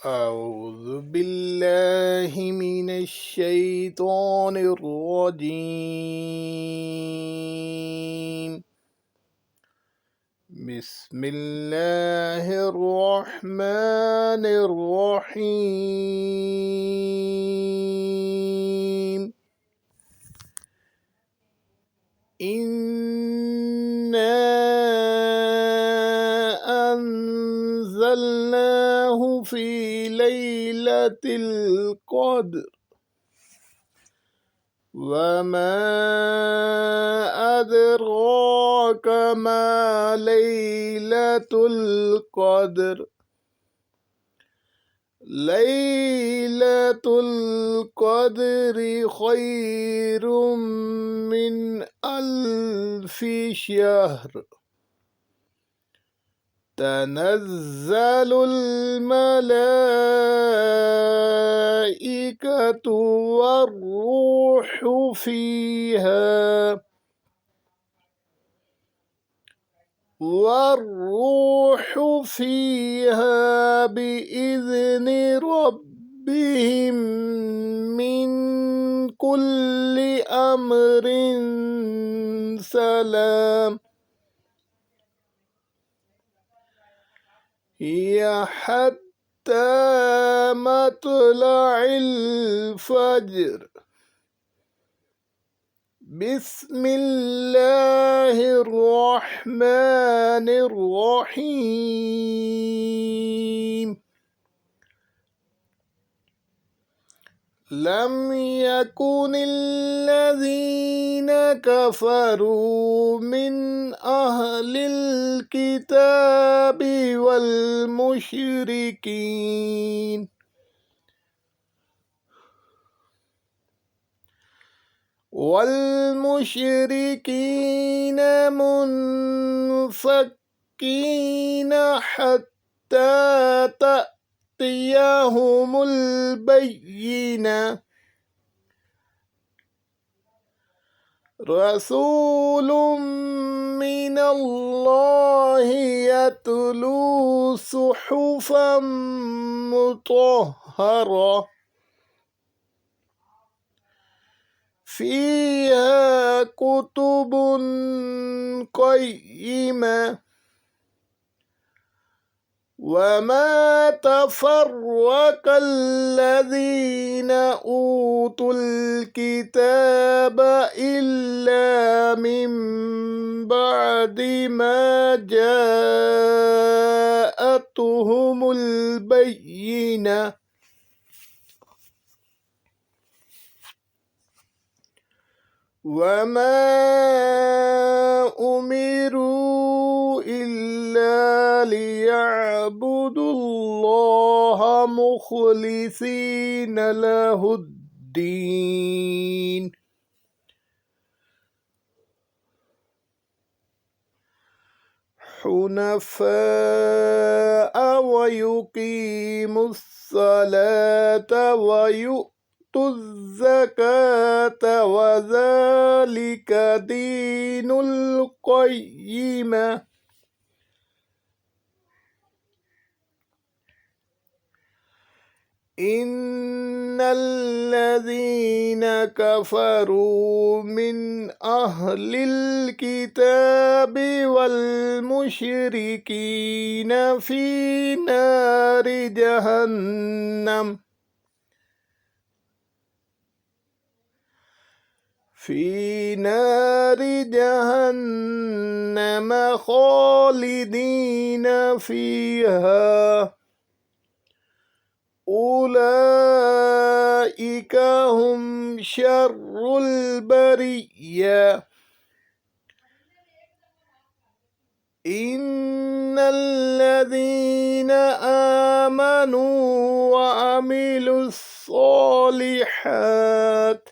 أعوذ بالله من الشيطان الرجيم. بسم الله الرحمن الرحيم. إنا أنزلناه في ليلة القدر وما أدراك ما ليلة القدر. ليلة القدر خير من 1000 شهر. تنزل الملائكة والروح فيها بإذن ربهم من كل أمر سلام. هي حتى مطلع الفجر. بسم الله الرحمن الرحيم. لم يكن الذين كفروا من أهل الكتاب والمشركين منفكين حتى تأتيهم البينة. رسول من الله يتلو صحفا مطهرة فيها كتب قيمة. وما تفرق الذين أوتوا الكتاب إلا من بعد ما جاءتهم البينة. وما أمروا إلا ليعبدوا الله مخلصين له الدين حنفاء ويقيموا الصلاة ويؤتوا الزكاة وذلك دين القيمة. إن الذين كفروا من أهل الكتاب والمشركين في نار جهنم خالدين فيها. أولئك هم شر البرية. إن الذين آمنوا وعملوا الصالحات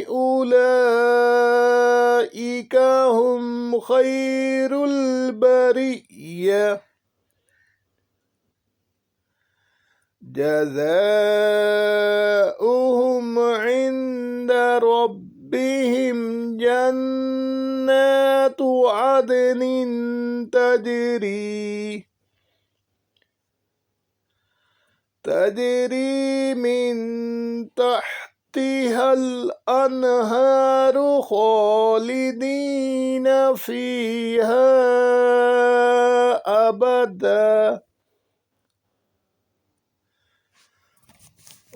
أولئك هم خير البرية. جزاؤهم عند ربهم جنات جنات عدن تجري من تحتها الأنهار خالدين فيها أبدا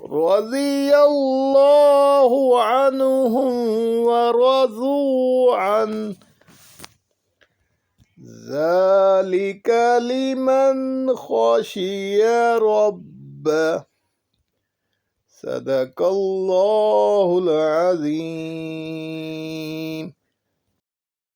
رضي الله عنهم ورضوا عنه ذلك لمن خشي ربه صدق الله العظيم.